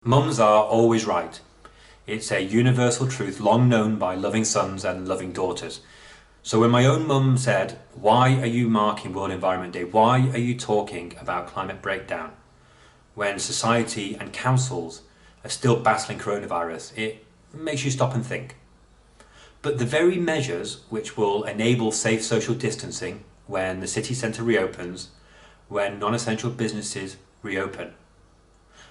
Mums are always right. It's a universal truth long known by loving sons and loving daughters. So when my own mum said, "Why are you marking World Environment Day? Why are you talking about climate breakdown?" when society and councils are still battling coronavirus, it makes you stop and think. But the very measures which will enable safe social distancing when the city centre reopens, when non-essential businesses reopen,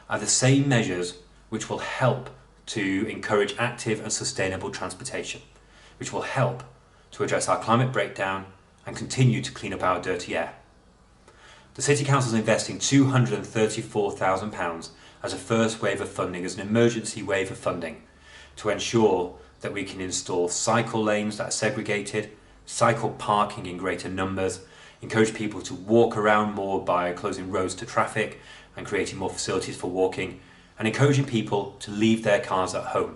are the same measures which will help to encourage active and sustainable transportation, which will help to address our climate breakdown and continue to clean up our dirty air. The City Council is investing £234,000 as a first wave of funding, as an emergency wave of funding, to ensure that we can install cycle lanes that are segregated, cycle parking in greater numbers, encourage people to walk around more by closing roads to traffic and creating more facilities for walking, and encouraging people to leave their cars at home.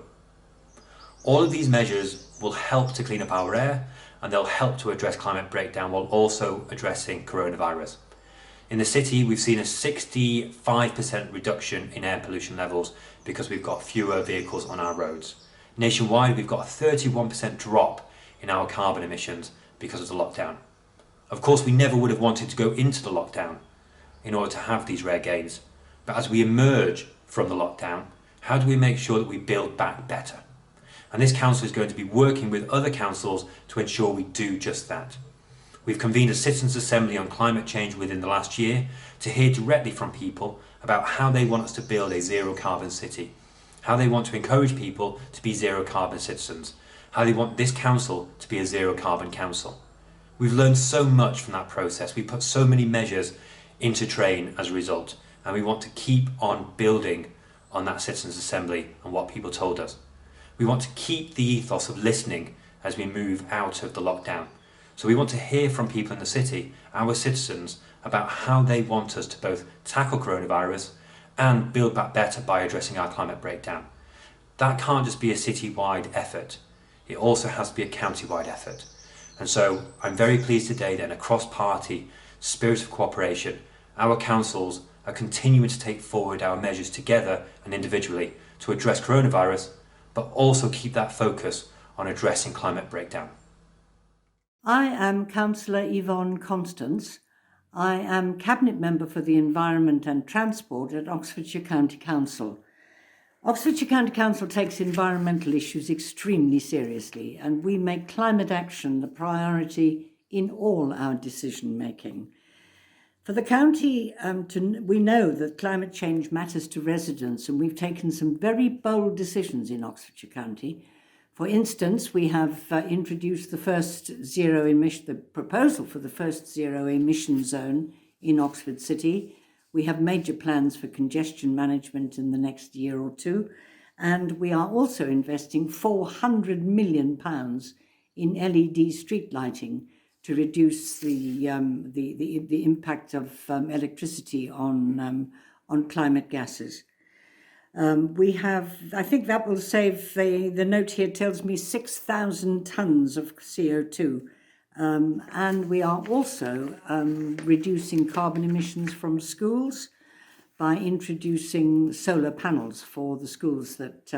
All of these measures will help to clean up our air, and they'll help to address climate breakdown while also addressing coronavirus. In the city, we've seen a 65% reduction in air pollution levels because we've got fewer vehicles on our roads. Nationwide, we've got a 31% drop in our carbon emissions because of the lockdown. Of course, we never would have wanted to go into the lockdown in order to have these rare gains. But as we emerge from the lockdown, how do we make sure that we build back better? And this council is going to be working with other councils to ensure we do just that. We've convened a citizens' assembly on climate change within the last year to hear directly from people about how they want us to build a zero carbon city, how they want to encourage people to be zero carbon citizens, how they want this council to be a zero carbon council. We've learned so much from that process. We put so many measures into train as a result, and we want to keep on building on that citizens' assembly and what people told us. We want to keep the ethos of listening as we move out of the lockdown. So we want to hear from people in the city, our citizens, about how they want us to both tackle coronavirus and build back better by addressing our climate breakdown. That can't just be a city-wide effort. It also has to be a county-wide effort. And so I'm very pleased today that in a cross-party spirit of cooperation, our councils are continuing to take forward our measures together and individually to address coronavirus, but also keep that focus on addressing climate breakdown. I am Councillor Yvonne Constance. I am Cabinet Member for the Environment and Transport at Oxfordshire County Council. Oxfordshire County Council takes environmental issues extremely seriously, and we make climate action the priority in all our decision making. For the county, we know that climate change matters to residents, and we've taken some very bold decisions in Oxfordshire County. For instance, we have introduced the proposal for the first zero emission zone in Oxford City. We have major plans for congestion management in the next year or two, and we are also investing £400 million in LED street lighting to reduce the impact of electricity on climate gases. I think that will save, the note here tells me 6,000 tonnes of CO2. And we are also reducing carbon emissions from schools by introducing solar panels for the schools that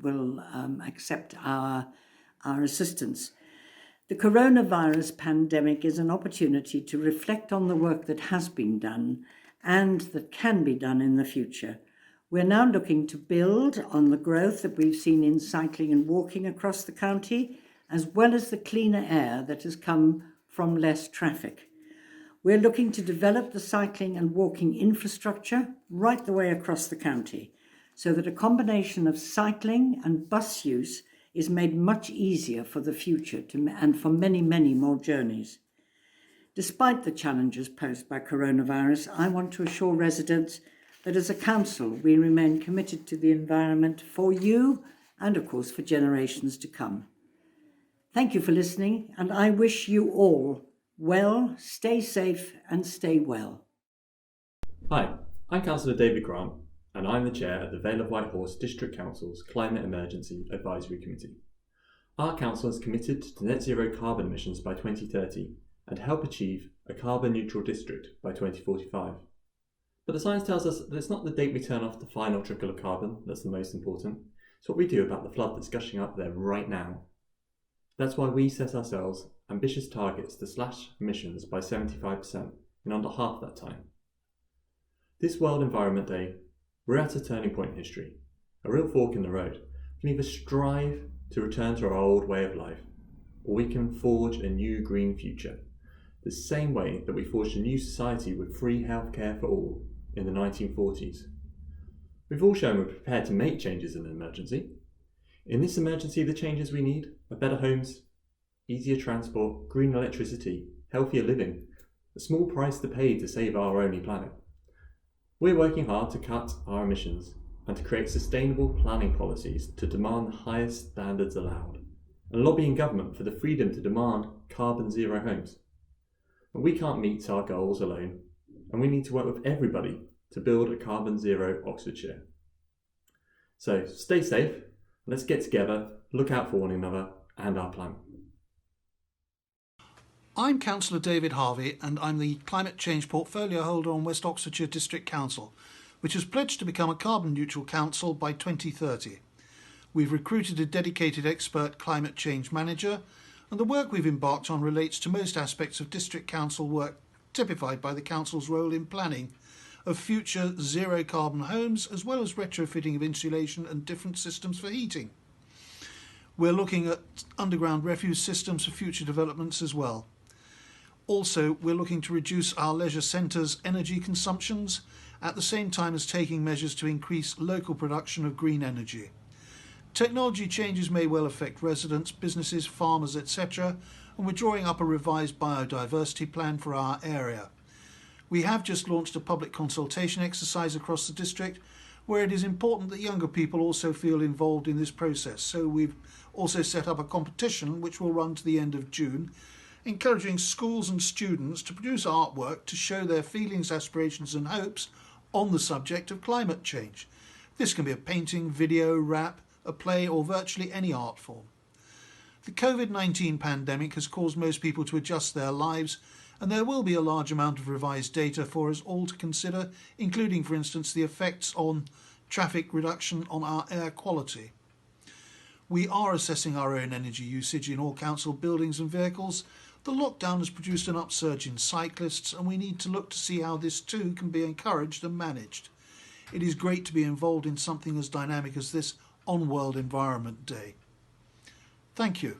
will accept our assistance. The coronavirus pandemic is an opportunity to reflect on the work that has been done and that can be done in the future. We're now looking to build on the growth that we've seen in cycling and walking across the county, as well as the cleaner air that has come from less traffic. We're looking to develop the cycling and walking infrastructure right the way across the county, so that a combination of cycling and bus use is made much easier for the future and for many, many more journeys. Despite the challenges posed by coronavirus, I want to assure residents that as a council, we remain committed to the environment for you and, of course, for generations to come. Thank you for listening, and I wish you all well, stay safe and stay well. Hi, I'm Councillor David Grant, and I'm the Chair of the Vale of Whitehorse District Council's Climate Emergency Advisory Committee. Our council is committed to net zero carbon emissions by 2030 and help achieve a carbon neutral district by 2045. But the science tells us that it's not the date we turn off the final trickle of carbon that's the most important. It's what we do about the flood that's gushing up there right now. That's why we set ourselves ambitious targets to slash emissions by 75% in under half that time. This World Environment Day, we're at a turning point in history, a real fork in the road. We can either strive to return to our old way of life, or we can forge a new green future, the same way that we forged a new society with free healthcare for all in the 1940s. We've all shown we're prepared to make changes in an emergency. In this emergency, the changes we need are better homes, easier transport, green electricity, healthier living, a small price to pay to save our only planet. We're working hard to cut our emissions and to create sustainable planning policies to demand the highest standards allowed, and lobbying government for the freedom to demand carbon zero homes. But we can't meet our goals alone, and we need to work with everybody to build a carbon zero Oxfordshire. So stay safe, let's get together, look out for one another and our planet. I'm Councillor David Harvey and I'm the Climate Change Portfolio Holder on West Oxfordshire District Council, which has pledged to become a carbon neutral council by 2030. We've recruited a dedicated expert climate change manager, and the work we've embarked on relates to most aspects of district council work typified by the council's role in planning of future zero carbon homes, as well as retrofitting of insulation and different systems for heating. We're looking at underground refuse systems for future developments as well. Also, we're looking to reduce our leisure centres' energy consumptions at the same time as taking measures to increase local production of green energy. Technology changes may well affect residents, businesses, farmers, etc., and we're drawing up a revised biodiversity plan for our area. We have just launched a public consultation exercise across the district where it is important that younger people also feel involved in this process. So we've also set up a competition which will run to the end of June, encouraging schools and students to produce artwork to show their feelings, aspirations and hopes on the subject of climate change. This can be a painting, video, rap, a play or virtually any art form. The COVID-19 pandemic has caused most people to adjust their lives, and there will be a large amount of revised data for us all to consider, including, for instance, the effects on traffic reduction on our air quality. We are assessing our own energy usage in all council buildings and vehicles. The lockdown has produced an upsurge in cyclists, and we need to look to see how this too can be encouraged and managed. It is great to be involved in something as dynamic as this on World Environment Day. Thank you.